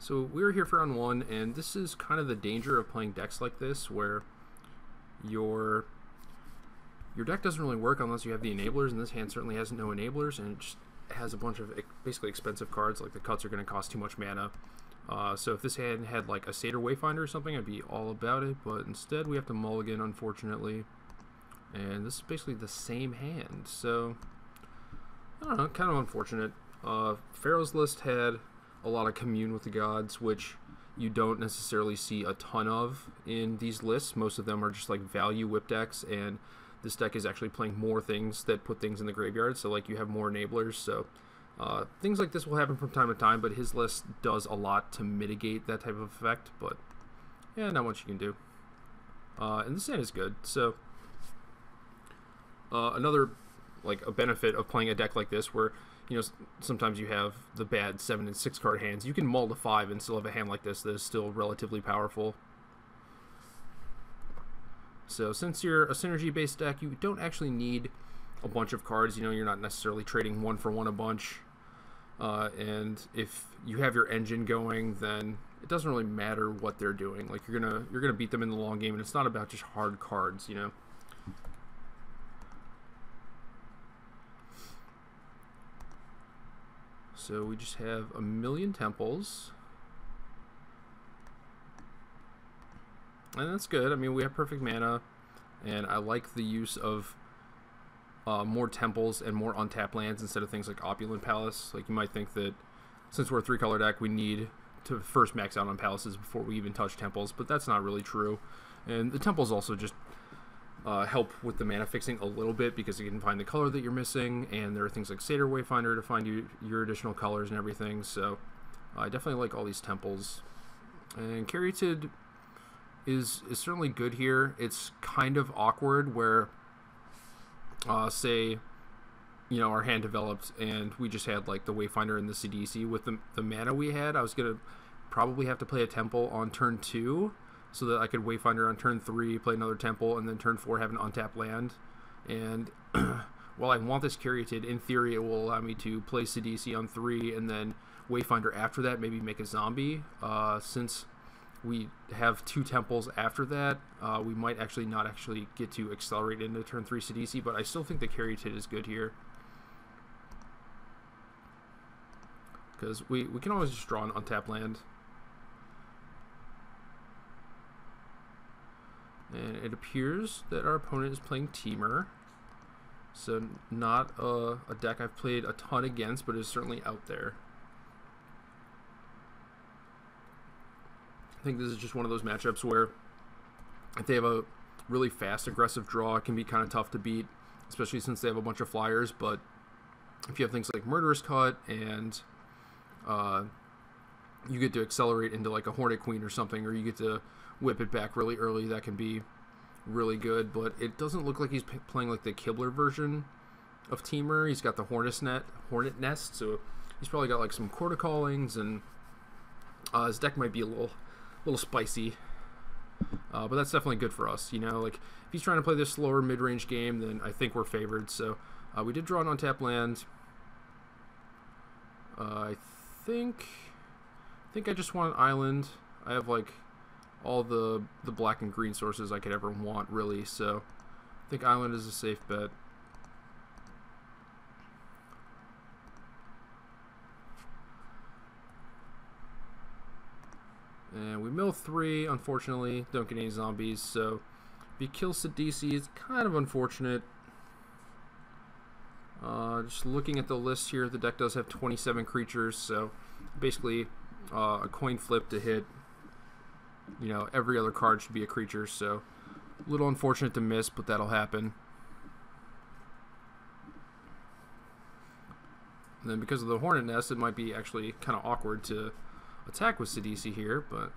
So we're here for round one, and this is kind of the danger of playing decks like this, where your deck doesn't really work unless you have the enablers, and this hand certainly has no enablers, and it just has a bunch of basically expensive cards. Like the cuts are going to cost too much mana. So if this hand had like a Satyr Wayfinder or something, I'd be all about it, but instead we have to mulligan, unfortunately. And this is basically the same hand, so I don't know, kind of unfortunate. Pharaoh's list had a lot of Commune with the Gods, which you don't necessarily see a ton of in these lists. Most of them are just like value whip decks, and this deck is actually playing more things that put things in the graveyard, so like you have more enablers. So things like this will happen from time to time, but his list does a lot to mitigate that type of effect, but yeah, not much you can do. And this hand is good, so another like a benefit of playing a deck like this, where sometimes you have the bad 7 and 6 card hands, you can mull to 5 and still have a hand like this that is still relatively powerful. So since you're a synergy based deck, you don't actually need a bunch of cards. You're not necessarily trading one for one a bunch, and if you have your engine going, then it doesn't really matter what they're doing. Like you're gonna beat them in the long game, and it's not about just hard cards. So we just have a million temples, and that's good. I mean, we have perfect mana, and I like the use of more temples and more untapped lands instead of things like Opulent Palace. Like you might think that since we're a 3-color deck, we need to first max out on palaces before we even touch temples, but that's not really true. And the temples also just help with the mana fixing a little bit, because you can find the color that you're missing, and there are things like Satyr Wayfinder to find you your additional colors and everything. So I definitely like all these temples. And Caryatid is certainly good here. It's kind of awkward where say our hand developed and we just had like the Wayfinder and the CDC. With the mana we had, I was gonna probably have to play a temple on turn 2 so that I could Wayfinder on turn 3, play another temple, and then turn 4 have an untapped land. And while I want this Caryatid, in theory it will allow me to play CDC on 3 and then Wayfinder after that, maybe make a zombie. Since we have 2 temples after that, we might actually not get to accelerate into turn 3 CDC, but I still think the Caryatid is good here, because we can always just draw an untapped land. And it appears that our opponent is playing Temur, so not a deck I've played a ton against, but is certainly out there. I think this is just one of those matchups where if they have a really fast, aggressive draw, it can be kind of tough to beat, especially since they have a bunch of flyers. But if you have things like Murderous Cut and you get to accelerate into like a Hornet Queen or something, or you get to whip it back really early, that can be really good. But it doesn't look like he's playing like the Kibler version of Temur. He's got the Hornet Nest, so he's probably got like some Quarter Callings, and his deck might be a little spicy, but that's definitely good for us. Like if he's trying to play this slower mid-range game, then I think we're favored. So we did draw an untapped land. I think I just want an island. I have like all the black and green sources I could ever want, really, so I think island is a safe bet. And we mill 3, unfortunately, don't get any zombies, so if he kills Sidisi, it's kind of unfortunate. Just looking at the list here, the deck does have 27 creatures, so basically a coin flip to hit. Every other card should be a creature, so a little unfortunate to miss, but that'll happen. And then because of the Hornet Nest, it might be actually kind of awkward to attack with Sidisi here, but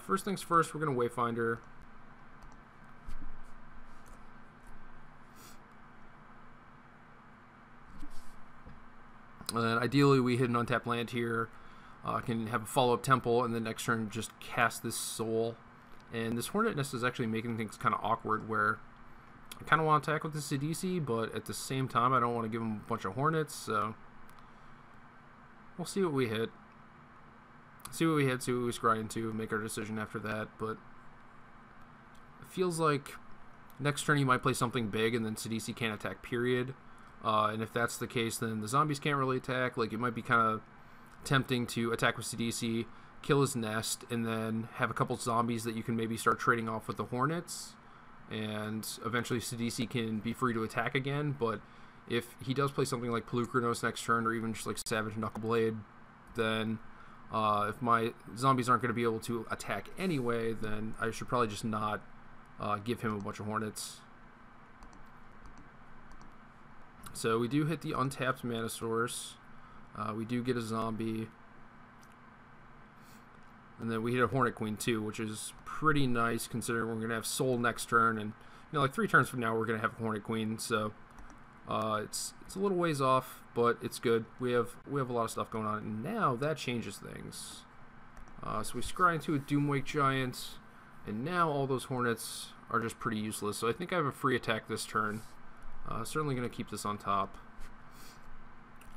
first things first, we're going to Wayfinder. And then ideally we hit an untapped land here. Can have a follow-up temple, and then next turn just cast this soul. And this Hornet Nest is actually making things kind of awkward, where I kind of want to attack with the Sidisi, but at the same time I don't want to give him a bunch of Hornets, so we'll see what we hit. See what we hit, see what we scry into, make our decision after that. But it feels like next turn he might play something big, and then Sidisi can't attack, period. And if that's the case, then the zombies can't really attack. Like, it might be kind of tempting to attack with Sidisi, kill his nest, and then have a couple zombies that you can maybe start trading off with the hornets. And eventually Sidisi can be free to attack again. But if he does play something like Pelucranos next turn, or even just like Savage Knuckleblade, then if my zombies aren't going to be able to attack anyway, then I should probably just not give him a bunch of hornets. So we do hit the untapped mana source. We do get a zombie. And then we hit a Hornet Queen too, which is pretty nice considering we're going to have Soul next turn. And, you know, like 3 turns from now we're going to have a Hornet Queen. So it's a little ways off, but it's good. We have a lot of stuff going on. And now that changes things. So we scry into a Doomwake Giant. And now all those Hornets are just pretty useless. So I think I have a free attack this turn. Certainly going to keep this on top.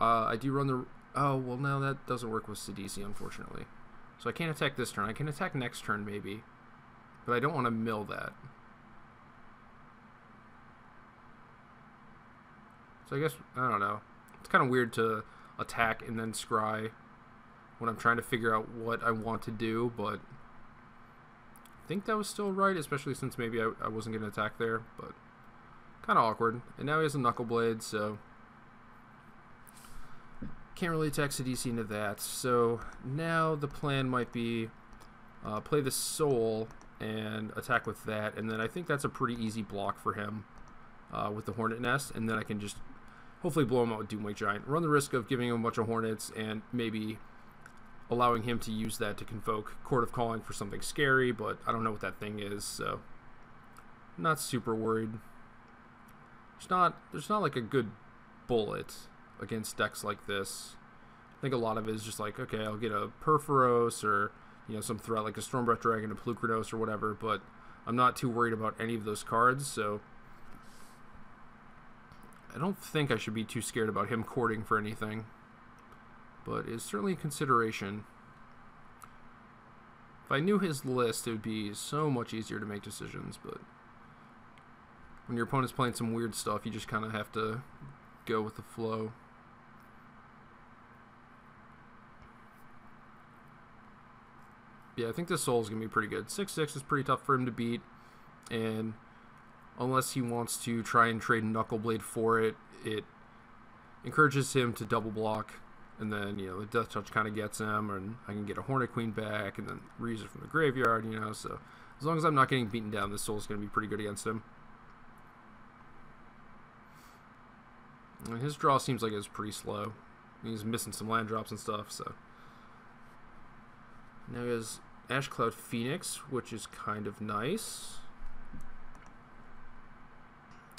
I do run the... Oh, well, now that doesn't work with Sidisi, unfortunately. So I can't attack this turn. I can attack next turn, maybe. But I don't want to mill that. So I guess, I don't know. It's kind of weird to attack and then scry when I'm trying to figure out what I want to do, but I think that was still right, especially since maybe I wasn't going to attack there, but kind of awkward. And now he has a Knuckleblade, so can't really attack Sidisi into that. So now the plan might be play the Soul and attack with that, and then I think that's a pretty easy block for him with the Hornet Nest, and then I can just hopefully blow him out with Doomwake Giant. Run the risk of giving him a bunch of Hornets and maybe allowing him to use that to convoke Court of Calling for something scary, but I don't know what that thing is, so I'm not super worried. There's not like a good bullet against decks like this. I think a lot of it is just like, okay, I'll get a Perforos or, you know, some threat like a Stormbreath Dragon, a Pelucranos or whatever, but I'm not too worried about any of those cards, so I don't think I should be too scared about him courting for anything, but it's certainly a consideration. If I knew his list, it would be so much easier to make decisions, but when your opponent's playing some weird stuff, you just kind of have to go with the flow. Yeah, I think this Soul is going to be pretty good. 6/6 is pretty tough for him to beat, and unless he wants to try and trade Knuckleblade for it, it encourages him to double block, and then, you know, the Death Touch kind of gets him, and I can get a Hornet Queen back, and then reuse it from the graveyard, you know, so as long as I'm not getting beaten down, this Soul is going to be pretty good against him. And his draw seems like it's pretty slow. He's missing some land drops and stuff, so. Now he has Ash Cloud Phoenix, which is kind of nice.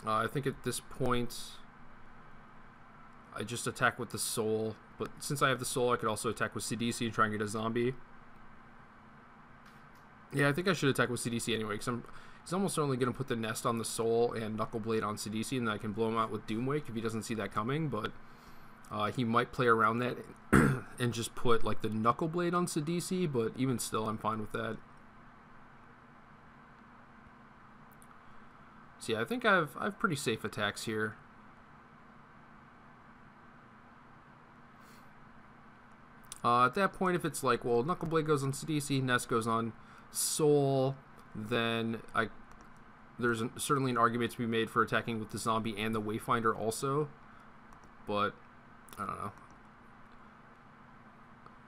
I think at this point, I just attack with the Soul. But since I have the Soul, I could also attack with Sidisi and try and get a zombie. Yeah, I think I should attack with Sidisi anyway, because he's almost certainly going to put the Nest on the Soul and Knuckleblade on Sidisi, and then I can blow him out with Doomwake if he doesn't see that coming, but he might play around that and just put like the Knuckleblade on Sidisi, but even still, I'm fine with that. So yeah, I think I have pretty safe attacks here. At that point, if it's like, well, Knuckleblade goes on Sidisi, Nest goes on Soul, then there's certainly an argument to be made for attacking with the Zombie and the Wayfinder also, but I don't know.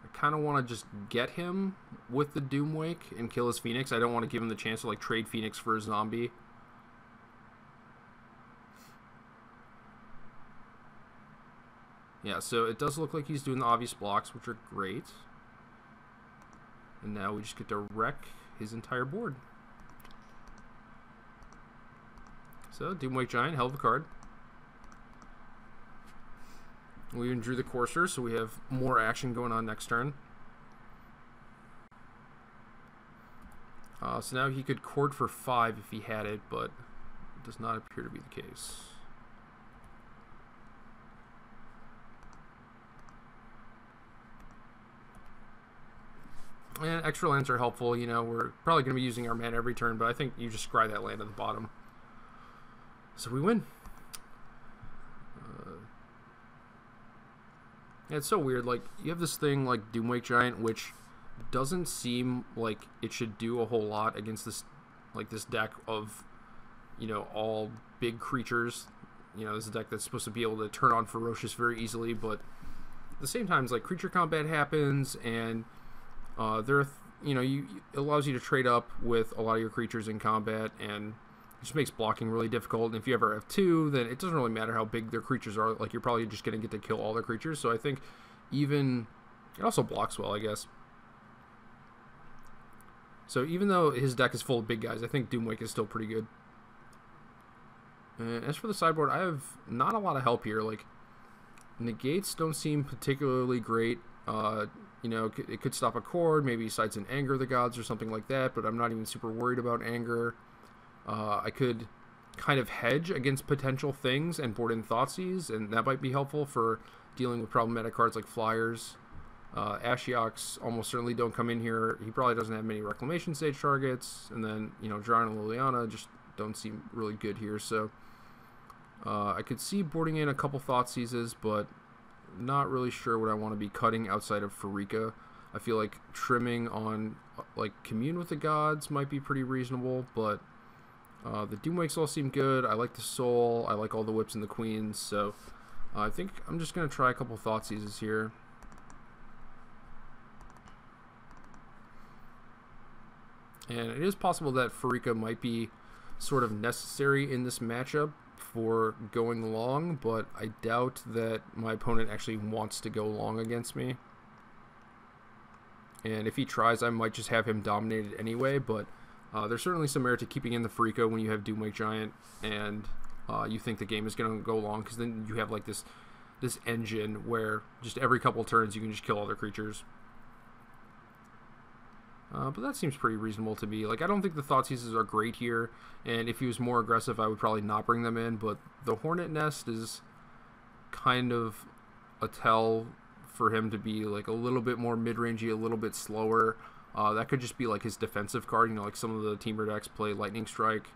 I kind of want to just get him with the Doomwake and kill his Phoenix. I don't want to give him the chance to like trade Phoenix for a Zombie. Yeah, so it does look like he's doing the obvious blocks, which are great. And now we just get to wreck his entire board. So, Doomwake Giant, hell of a card. We even drew the Courser, so we have more action going on next turn. So now he could court for 5 if he had it, but it does not appear to be the case. extra lands are helpful. You know, we're probably going to be using our mana every turn, but I think you just scry that land at the bottom. So we win. Yeah, it's so weird. Like, you have this thing like Doomwake Giant, which doesn't seem like it should do a whole lot against this, like, this deck of, you know, all big creatures. You know, this is a deck that's supposed to be able to turn on Ferocious very easily, but at the same time, it's like creature combat happens, and you know, it allows you to trade up with a lot of your creatures in combat, and it just makes blocking really difficult. And if you ever have two, then it doesn't really matter how big their creatures are. Like, you're probably just going to get to kill all their creatures. So I think even it also blocks well, I guess. So even though his deck is full of big guys, I think Doomwake is still pretty good. And as for the sideboard, I have not a lot of help here. Like, negates don't seem particularly great. You know, it could stop a chord, maybe Sights and Anger the Gods or something like that, but I'm not even super worried about Anger. I could kind of hedge against potential things and board in Thoughtseize, and that might be helpful for dealing with problematic cards like Flyers. Ashioks almost certainly don't come in here. He probably doesn't have many Reclamation Stage targets, and then, you know, Drown and Liliana just don't seem really good here, so I could see boarding in a couple Thoughtseizes, but not really sure what I want to be cutting outside of Pharika. I feel like trimming on, like, Commune with the Gods might be pretty reasonable, but the Doomwakes all seem good. I like the Soul. I like all the Whips and the Queens, so I think I'm just going to try a couple Thoughtseizes here. And it is possible that Pharika might be sort of necessary in this matchup for going long, but I doubt that my opponent actually wants to go long against me. And if he tries, I might just have him dominated anyway, but there's certainly some merit to keeping in the Pharika when you have Doomwake Giant and you think the game is going to go long, because then you have like this engine where just every couple turns you can just kill other creatures. But that seems pretty reasonable to me. Like, I don't think the Thoughtseizes are great here, and if he was more aggressive, I would probably not bring them in, but the Hornet Nest is kind of a tell for him to be, like, a little bit more mid-rangey, a little bit slower. That could just be, like, his defensive card. You know, like, some of the Teamer decks play Lightning Strike,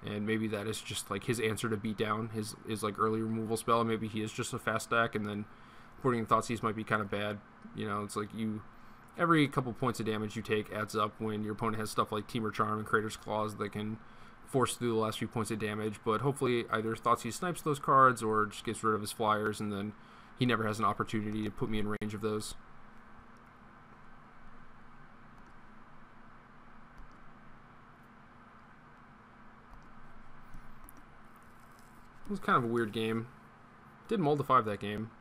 and maybe that is just, like, his answer to beat down his like, early removal spell. Maybe he is just a fast deck, and then putting in Thoughtseize might be kind of bad. You know, it's like every couple points of damage you take adds up when your opponent has stuff like Teamer Charm and Crater's Claws that can force through the last few points of damage, but hopefully either Thoughtseize snipes those cards or just gets rid of his Flyers, and then he never has an opportunity to put me in range of those. It was kind of a weird game. Did mull to 5 that game.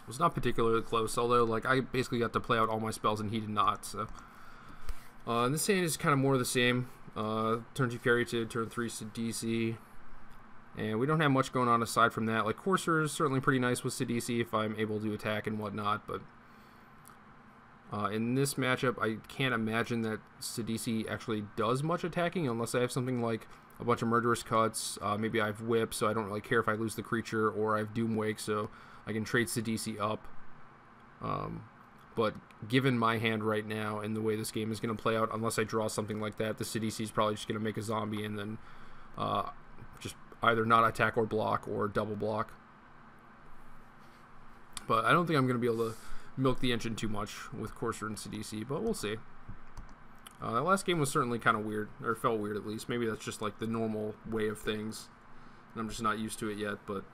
It was not particularly close, although, like, I basically got to play out all my spells and he did not, so. And this hand is kind of more of the same. Turn 2 Caryatid, turn 3 Sidisi. And we don't have much going on aside from that. Like, Courser is certainly pretty nice with Sidisi if I'm able to attack and whatnot, but in this matchup, I can't imagine that Sidisi actually does much attacking unless I have something like a bunch of Murderous Cuts. Maybe I have Whip, so I don't really care if I lose the creature, or I have Doomwake, so I can trade Sidisi up. But given my hand right now and the way this game is going to play out, unless I draw something like that, the Sidisi is probably just going to make a zombie and then just either not attack or block or double block. But I don't think I'm going to be able to milk the engine too much with Courser and Sidisi, but we'll see. That last game was certainly kind of weird, or felt weird at least. Maybe that's just like the normal way of things, and I'm just not used to it yet, but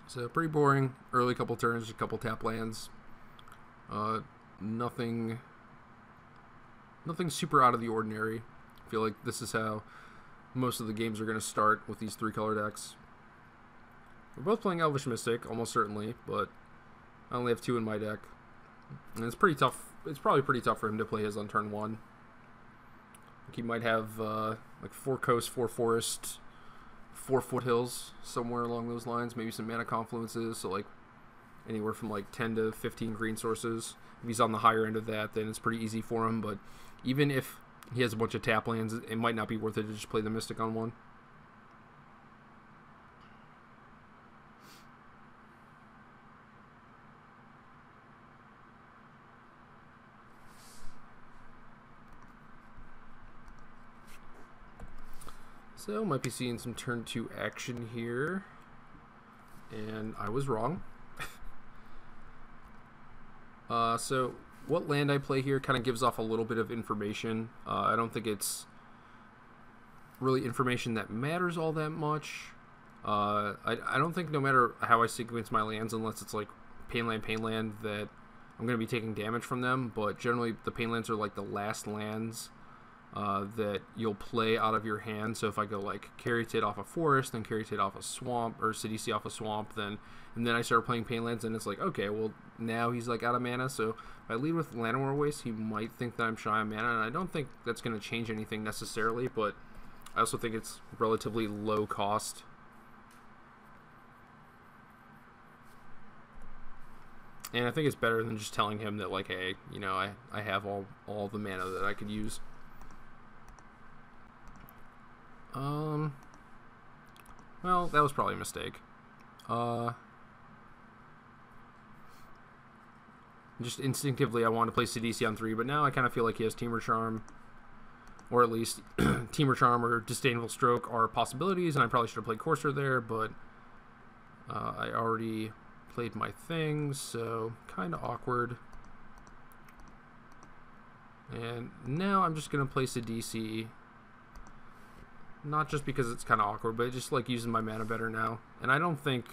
so pretty boring. Early couple turns, a couple tap lands. Nothing super out of the ordinary. I feel like this is how most of the games are going to start with these 3-color decks. We're both playing Elvish Mystic, almost certainly, but I only have 2 in my deck. And it's pretty tough. It's probably pretty tough for him to play his on turn 1. Like, he might have like 4 Coast, 4 Forest, 4 Foothills, somewhere along those lines. Maybe some mana confluences, so like anywhere from like 10 to 15 green sources. If he's on the higher end of that, then it's pretty easy for him. But even if he has a bunch of tap lands, it might not be worth it to just play the Mystic on one. So, might be seeing some turn 2 action here. And I was wrong. So, what land I play here kind of gives off a little bit of information. I don't think it's really information that matters all that much. I don't think no matter how I sequence my lands, unless it's like pain land, that I'm going to be taking damage from them. But generally, the pain lands are like the last lands that you'll play out of your hand. So if I go like Caryatid off a forest, then Caryatid off a swamp, or Sidisi off a swamp, and then I start playing pain lands, and it's like, okay, well now he's like out of mana. So if I lead with Llanowar Waste, he might think that I'm shy on mana, and I don't think that's going to change anything necessarily. But I also think it's relatively low cost. And I think it's better than just telling him that, like, hey, you know, I have all the mana that I could use. Well, that was probably a mistake. Just instinctively, I wanted to play Sidisi on 3, but now I kind of feel like he has Temur Charm. Or at least, Temur Charm or Disdainful Stroke are possibilities, and I probably should have played Courser there, but I already played my thing, so kind of awkward. And now I'm just going to play Sidisi. Not just because it's kind of awkward, but just like using my mana better now. And I don't think,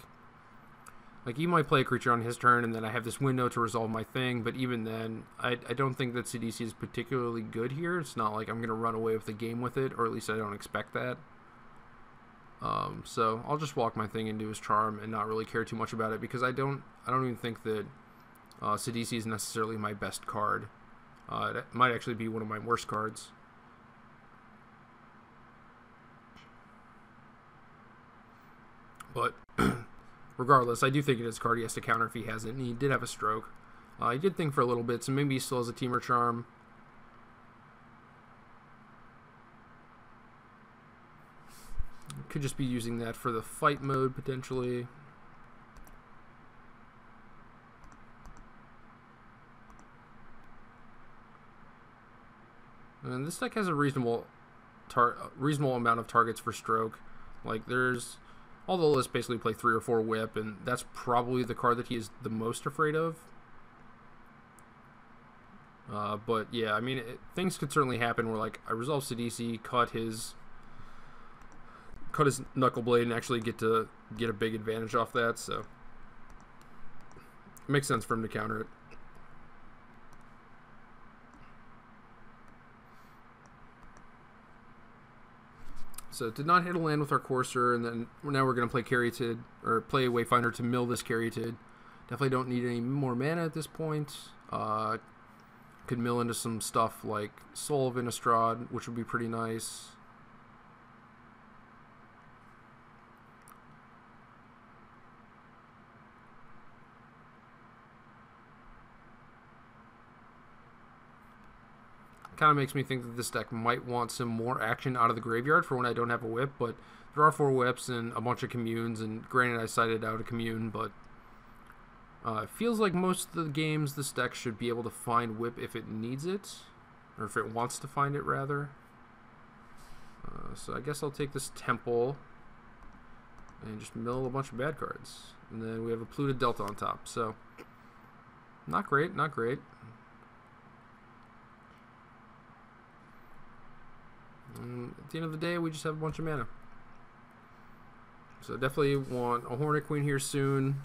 like, he might play a creature on his turn and then I have this window to resolve my thing, but even then, I don't think that Sidisi is particularly good here. It's not like I'm going to run away with the game with it, or at least I don't expect that. So I'll just walk my thing into his Charm and not really care too much about it, because I don't even think that Sidisi is necessarily my best card. It might actually be one of my worst cards. But regardless, I do think it is a card he has to counter if he hasn't, and he did have a Stroke. He did think for a little bit, so maybe he still has a Temur Charm. Could just be using that for the fight mode, potentially. And this deck has a reasonable amount of targets for Stroke. Like, there's... all the lists basically play 3 or 4 Whip, and that's probably the card that he is the most afraid of. But yeah, I mean, things could certainly happen where, like, I resolve Sidisi, cut his Knuckle Blade, and actually get a big advantage off that. So it makes sense for him to counter it. So did not hit a land with our Courser, and then now we're going to play Caryatid, or play Wayfinder to mill this Caryatid. Definitely don't need any more mana at this point. Could mill into some stuff like Soul of Innistrad, which would be pretty nice. Kind of makes me think that this deck might want some more action out of the graveyard for when I don't have a whip, but there are 4 whips and a bunch of communes, and granted I cited out a commune, but it feels like most of the games this deck should be able to find whip if it needs it, or if it wants to find it, rather. So I guess I'll take this Temple and just mill a bunch of bad cards. And then we have a Polluted Delta on top, so not great, not great. At the end of the day, we just have a bunch of mana. So definitely want a Hornet Queen here soon.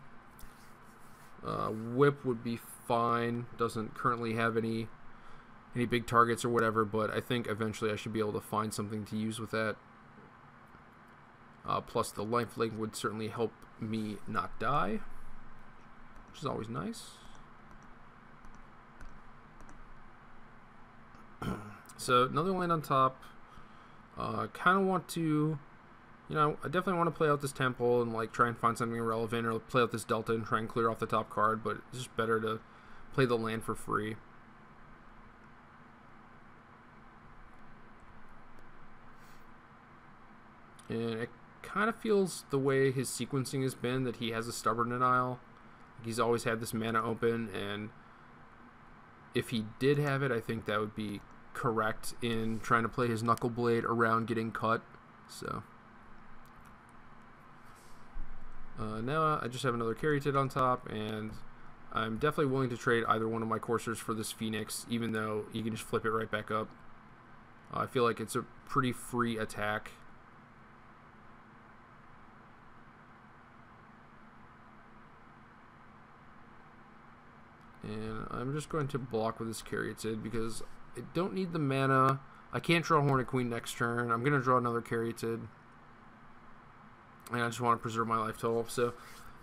Whip would be fine. Doesn't currently have any big targets or whatever, but I think eventually I should be able to find something to use with that. Plus the lifelink would certainly help me not die, which is always nice. So another land on top. Kind of want to, you know, I definitely want to play out this Temple and like try and find something relevant, or play out this Delta and try and clear off the top card, but it's just better to play the land for free. And it kind of feels the way his sequencing has been that he has a Stubborn Denial. He's always had this mana open, and if he did have it, I think that would be correct in trying to play his Knuckle Blade around getting cut. So now I just have another Caryatid on top, and I'm definitely willing to trade either one of my coursers for this Phoenix, even though you can just flip it right back up. I feel like it's a pretty free attack. And I'm just going to block with this Caryatid because I don't need the mana. I can't draw Hornet Queen next turn. I'm going to draw another Caryatid. And I just want to preserve my life total. So,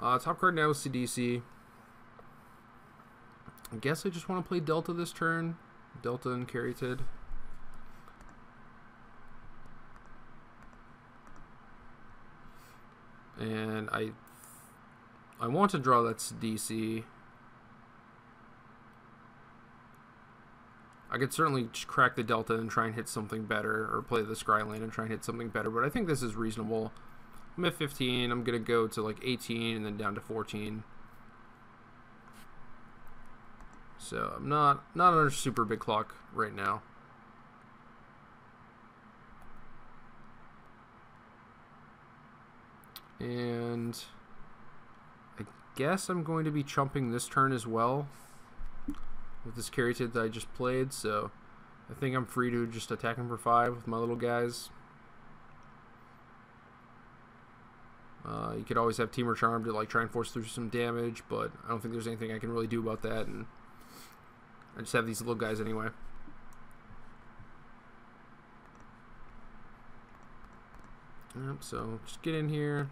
top card now is Sidisi. I guess I just want to play Delta this turn. Delta and Caryatid. And I want to draw that Sidisi. I could certainly just crack the Delta and try and hit something better, or play the Scryland and try and hit something better, but I think this is reasonable. I'm at 15, I'm going to go to like 18 and then down to 14. So I'm not under super big clock right now. And I guess I'm going to be chumping this turn as well with this Caryatid that I just played, so I think I'm free to just attack him for 5 with my little guys. You could always have Temur Charm to like try and force through some damage, but I don't think there's anything I can really do about that, and I just have these little guys anyway. Yep, so just get in here,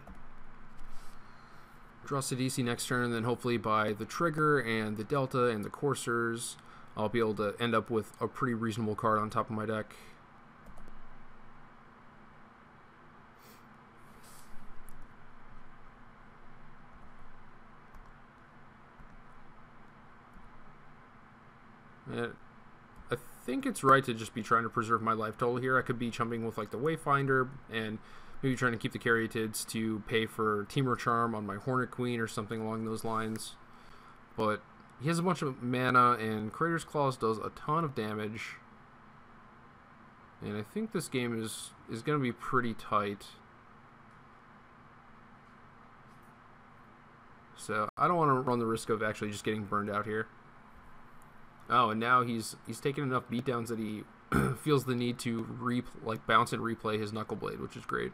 draw Sidisi next turn, and then hopefully by the trigger and the Delta and the coursers, I'll be able to end up with a pretty reasonable card on top of my deck. And I think it's right to just be trying to preserve my life total here. I could be chumping with like the Wayfinder and maybe trying to keep the Caryatids to pay for Temur Charm on my Hornet Queen or something along those lines. But he has a bunch of mana, and Crater's Claws does a ton of damage. And I think this game is going to be pretty tight. So I don't want to run the risk of actually just getting burned out here. Oh, and now he's taken enough beatdowns that he feels the need to bounce and replay his Knuckle Blade, which is great.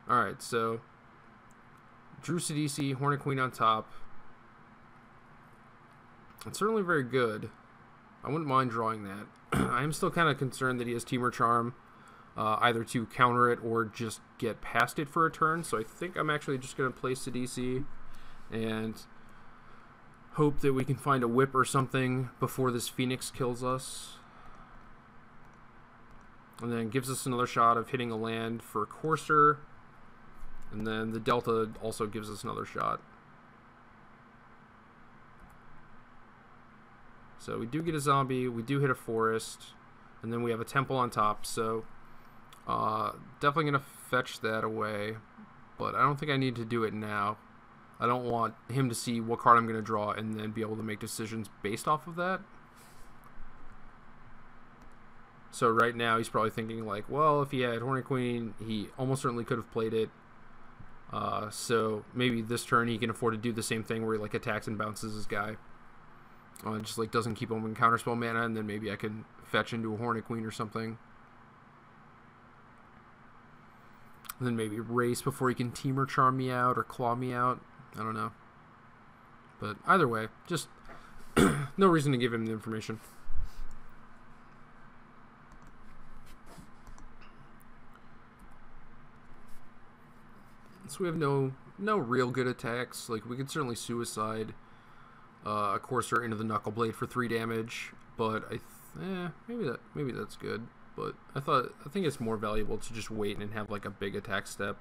Alright, so drew Sidisi, Hornet Queen on top. It's certainly very good. I wouldn't mind drawing that. I am still kind of concerned that he has Temur Charm, either to counter it or just get past it for a turn. So I think I'm actually just going to play Sidisi and hope that we can find a whip or something before this Phoenix kills us. And then gives us another shot of hitting a land for Courser. And then the Delta also gives us another shot. So we do get a zombie, we do hit a forest, and then we have a temple on top. So definitely going to fetch that away, but I don't think I need to do it now. I don't want him to see what card I'm going to draw and then be able to make decisions based off of that. So right now he's probably thinking like, well, if he had Hornet Queen, he almost certainly could have played it. So maybe this turn he can afford to do the same thing where he like attacks and bounces his guy. Just like doesn't keep him in counterspell mana, and then maybe I can fetch into a Hornet Queen or something. And then maybe race before he can Temur Charm me out or claw me out. I don't know. But either way, just no reason to give him the information. So we have no real good attacks. Like we could certainly suicide a Courser into the Knuckle Blade for 3 damage, but maybe that's good. But I think it's more valuable to just wait and have like a big attack step.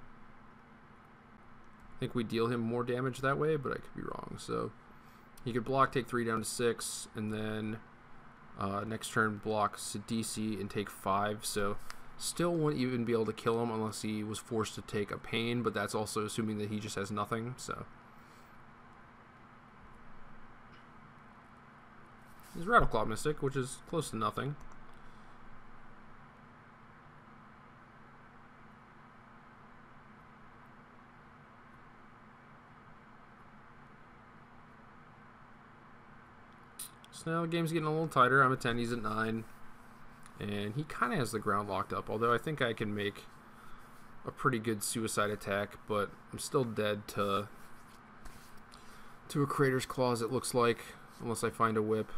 I think we deal him more damage that way, but I could be wrong. So he could block, take 3 down to 6, and then Next turn, block Sidisi and take 5, so still wouldn't even be able to kill him unless he was forced to take a pain, but that's also assuming that he just has nothing, so. He's Rattleclaw Mystic, which is close to nothing. So now the game's getting a little tighter. I'm at 10, he's at 9. And he kind of has the ground locked up, although I think I can make a pretty good suicide attack, but I'm still dead to a Crater's Claws, it looks like, unless I find a whip.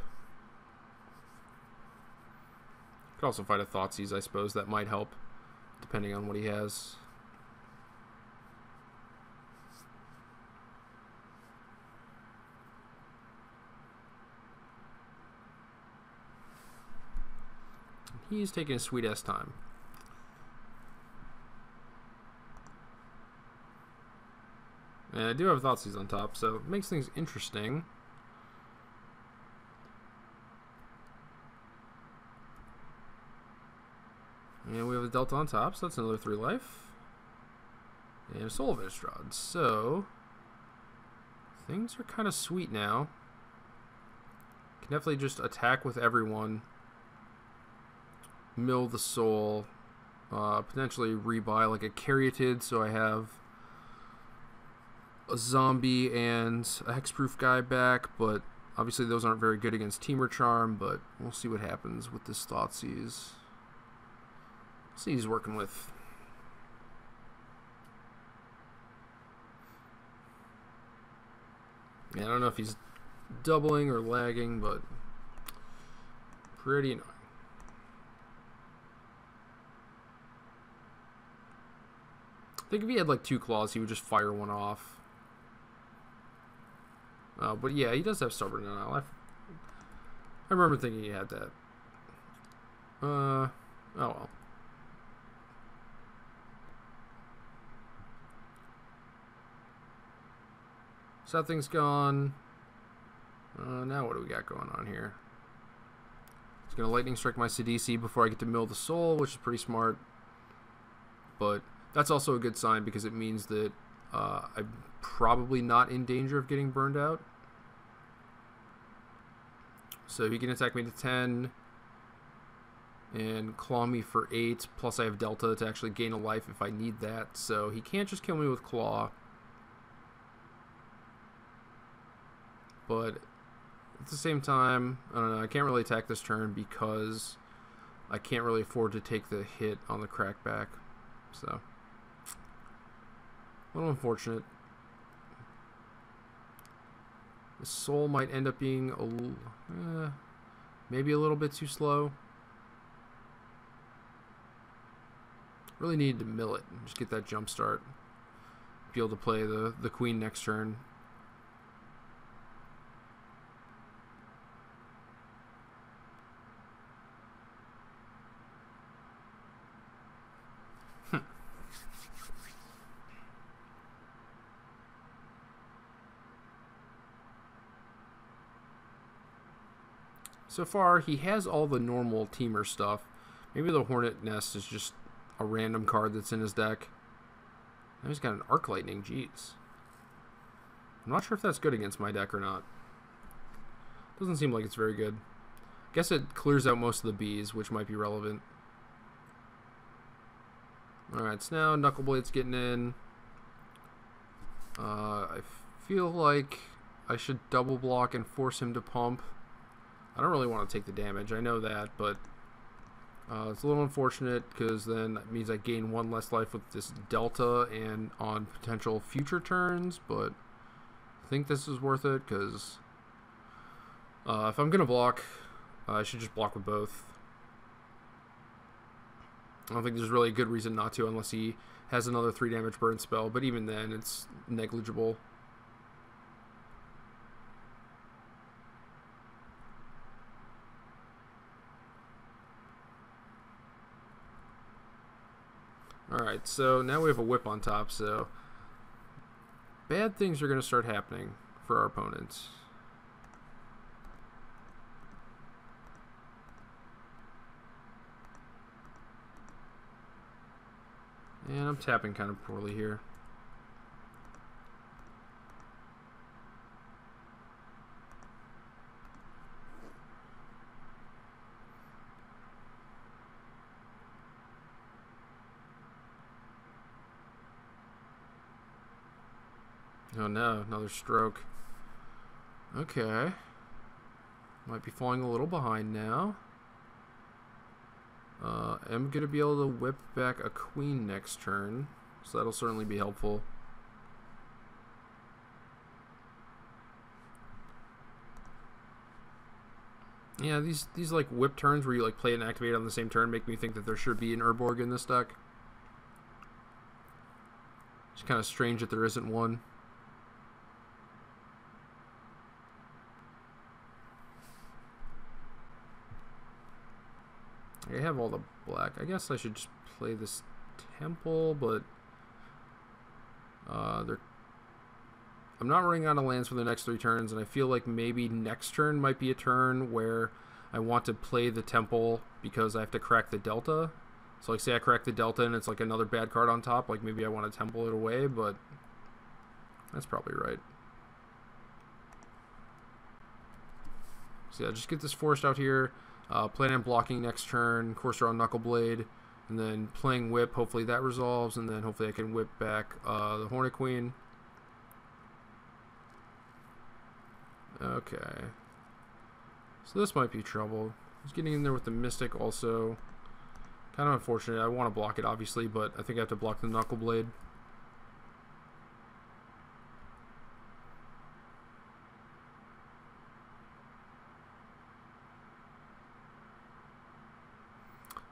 Could also find a Thoughtseize, I suppose. That might help, depending on what he has. He's taking a sweet-ass time. And I do have Thoughtseize on top, so it makes things interesting. And we have a Delta on top, so that's another 3 life. And a Soul of Innistrad. So, things are kind of sweet now. Can definitely just attack with everyone. Mill the soul, potentially rebuy like a Caryatid, so I have a zombie and a hexproof guy back, but obviously those aren't very good against Teamer Charm, but we'll see what happens with this Thoughtseize. See, he's working with. Yeah, I don't know if he's doubling or lagging, but pretty annoying. I think if he had like 2 claws, he would just fire one off. But yeah, he does have Stubborn Denial. I remember thinking he had that. Oh well. So that thing's gone. Now what do we got going on here? He's going to Lightning Strike my Sidisi before I get to mill the soul, which is pretty smart. But that's also a good sign because it means that I'm probably not in danger of getting burned out. So he can attack me to 10 and claw me for 8, plus I have Delta to actually gain a life if I need that. So he can't just kill me with Claw. But at the same time, I don't know, I can't really attack this turn because I can't really afford to take the hit on the crackback. So, a little unfortunate. The soul might end up being maybe a little bit too slow. Really needed to mill it and just get that jump start. Be able to play the queen next turn. So far, he has all the normal Teamer stuff. Maybe the Hornet Nest is just a random card that's in his deck. Now he's got an Arc Lightning, jeez. I'm not sure if that's good against my deck or not. Doesn't seem like it's very good. I guess it clears out most of the bees, which might be relevant. Alright, so now Knuckleblade's getting in. I feel like I should double block and force him to pump. I don't really want to take the damage, I know that, but it's a little unfortunate because then that means I gain 1 less life with this Delta and on potential future turns, but I think this is worth it because if I'm going to block, I should just block with both. I don't think there's really a good reason not to unless he has another 3 damage burn spell, but even then it's negligible. Alright, so now we have a whip on top, so bad things are going to start happening for our opponents. And I'm tapping kind of poorly here. Oh no, another stroke. Okay. Might be falling a little behind now. I'm going to be able to whip back a queen next turn, so that'll certainly be helpful. Yeah, these like whip turns where you like play and activate on the same turn make me think that there should be an Urborg in this deck. It's kind of strange that there isn't one. I have all the black. I guess I should just play this temple, but I'm not running out of lands for the next 3 turns, and I feel like maybe next turn might be a turn where I want to play the temple because I have to crack the delta. So like say I crack the delta and it's like another bad card on top, like maybe I want to temple it away, but that's probably right. So yeah, just get this forest out here. Plan on blocking next turn, Courser on Knuckleblade, and then playing Whip. Hopefully that resolves, and then hopefully I can whip back the Hornet Queen. Okay. So this might be trouble. He's getting in there with the Mystic also. Kind of unfortunate. I want to block it, obviously, but I think I have to block the Knuckleblade.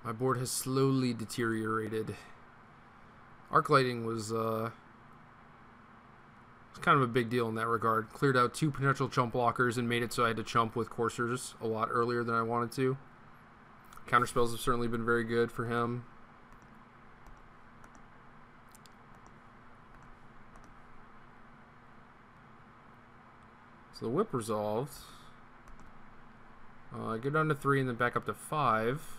My board has slowly deteriorated. Arc Lighting was kind of a big deal in that regard. Cleared out 2 potential chump blockers and made it so I had to chump with coursers a lot earlier than I wanted to. Counterspells have certainly been very good for him. So the whip resolved. I go down to 3 and then back up to 5.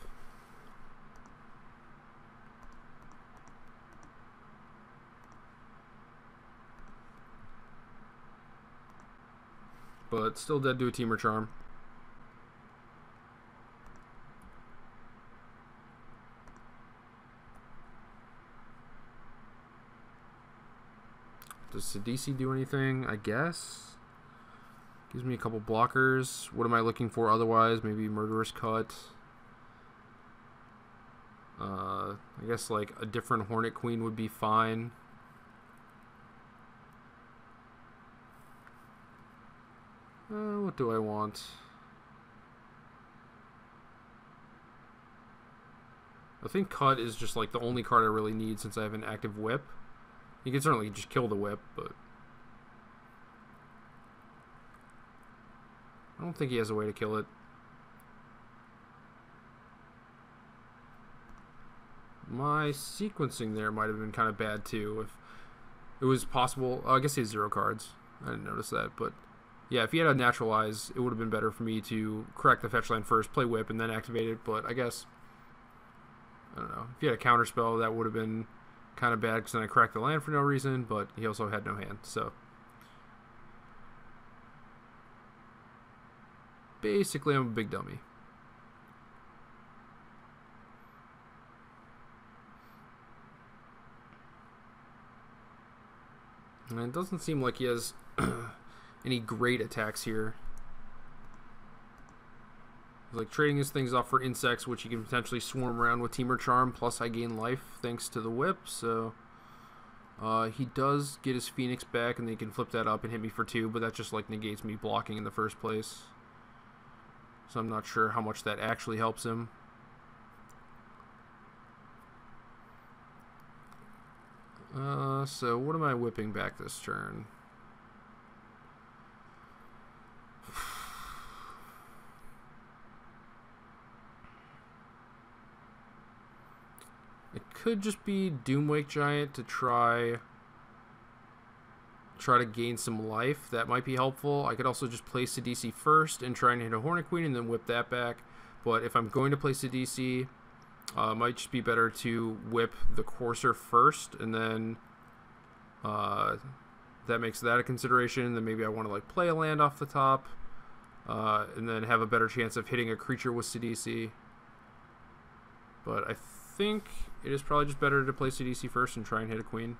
But still dead to a Teamer Charm. Does Sidisi do anything? I guess. Gives me a couple blockers. What am I looking for otherwise? Maybe Murderous Cut. I guess like a different Hornet Queen would be fine. What do I want? I think Cut is just like the only card I really need since I have an active Whip. You can certainly just kill the Whip, but I don't think he has a way to kill it. My sequencing there might have been kind of bad too. If it was possible, I guess he has 0 cards. I didn't notice that, but yeah, if he had a Naturalize, it would have been better for me to crack the fetch line first, play Whip, and then activate it. But I guess, I don't know. If he had a Counterspell, that would have been kind of bad because then I cracked the land for no reason, but he also had no hand. So basically, I'm a big dummy. And it doesn't seem like he has any great attacks here. Like trading his things off for insects, which he can potentially swarm around with Teamer Charm, plus I gain life thanks to the Whip, so he does get his Phoenix back, and then he can flip that up and hit me for 2, but that just like negates me blocking in the first place. So I'm not sure how much that actually helps him. So what am I whipping back this turn? It could just be Doomwake Giant to try to gain some life. That might be helpful. I could also just play Sidisi first and try and hit a Hornet Queen and then whip that back. But if I'm going to play Sidisi, Might just be better to whip the courser first, and then that makes that a consideration. Then maybe I want to like play a land off the top, and then have a better chance of hitting a creature with CDC. But I think it is probably just better to play CDC first and try and hit a queen.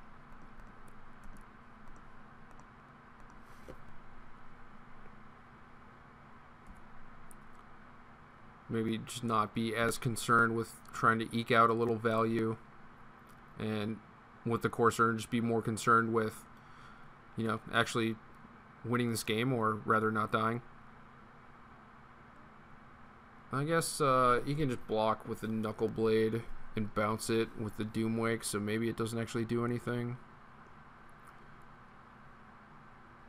Maybe just not be as concerned with trying to eke out a little value and with the courser, and just be more concerned with, you know, actually winning this game, or rather not dying. I guess you can just block with the Knuckle Blade and bounce it with the Doomwake, so maybe it doesn't actually do anything.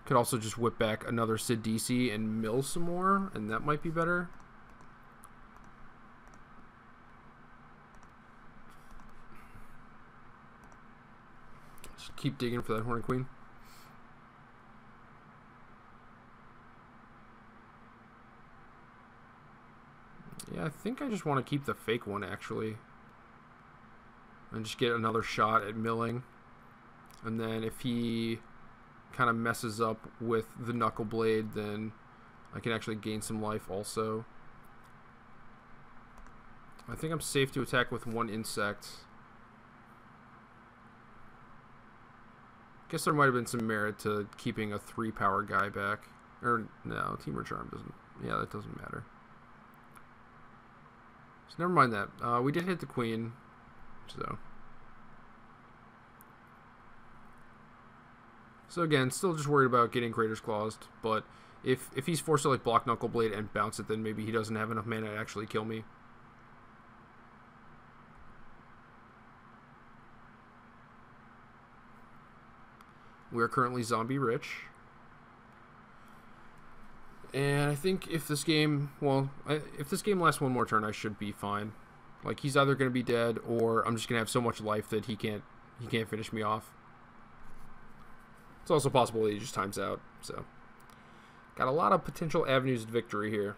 Could also just whip back another CDC and mill some more, and that might be better. Just keep digging for that Hornet Queen. Yeah, I think I just want to keep the fake one, actually. And just get another shot at milling. And then if he kind of messes up with the Knuckle Blade, then I can actually gain some life also. I think I'm safe to attack with one insect. Guess there might have been some merit to keeping a 3-power guy back. Or, no, Teamer Charm doesn't. Yeah, that doesn't matter. So never mind that. We did hit the queen, so again, still just worried about getting Crater's Claws. But if he's forced to like block Knuckle Blade and bounce it, then maybe he doesn't have enough mana to actually kill me. We are currently zombie rich. And I think if this game, if this game lasts one more turn, I should be fine. Like, he's either going to be dead, or I'm just going to have so much life that he can't finish me off. It's also possible that he just times out. So, got a lot of potential avenues to victory here.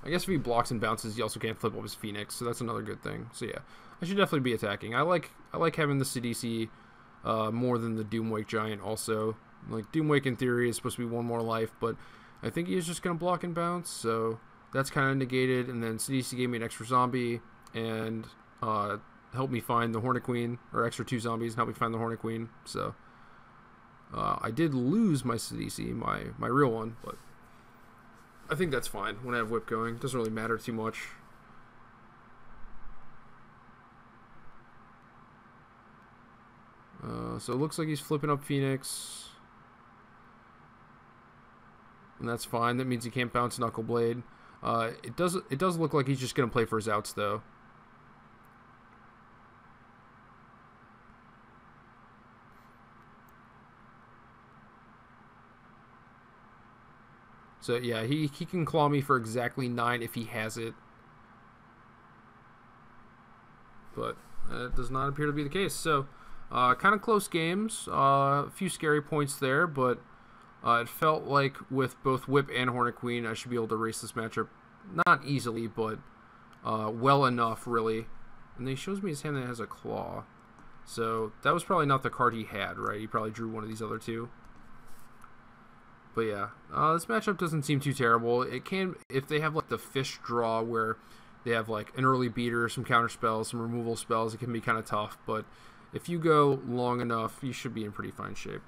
I guess if he blocks and bounces, he also can't flip up his Phoenix, so that's another good thing. So yeah, I should definitely be attacking. I like having the CDC more than the Doomwake Giant also. Like, Doomwake in theory is supposed to be one more life, but I think he's just going to block and bounce, so that's kind of negated. And then CDC gave me an extra zombie and helped me find the Hornet Queen, or extra 2 zombies and helped me find the Hornet Queen. So I did lose my CDC, my real one, but I think that's fine when I have Whip going. It doesn't really matter too much. So it looks like he's flipping up Phoenix. And that's fine. That means he can't bounce Knuckle Blade. It does look like he's just going to play for his outs, though. So yeah, he can claw me for exactly 9 if he has it. But that does not appear to be the case. So kind of close games. A few scary points there, but it felt like with both Whip and Hornet Queen, I should be able to race this matchup. Not easily, but well enough, really. And then he shows me his hand that has a claw. So that was probably not the card he had, right? He probably drew one of these other two. But yeah, this matchup doesn't seem too terrible. It can, if they have like the fish draw where they have like an early beater, some counter spells, some removal spells, it can be kind of tough. But if you go long enough, you should be in pretty fine shape.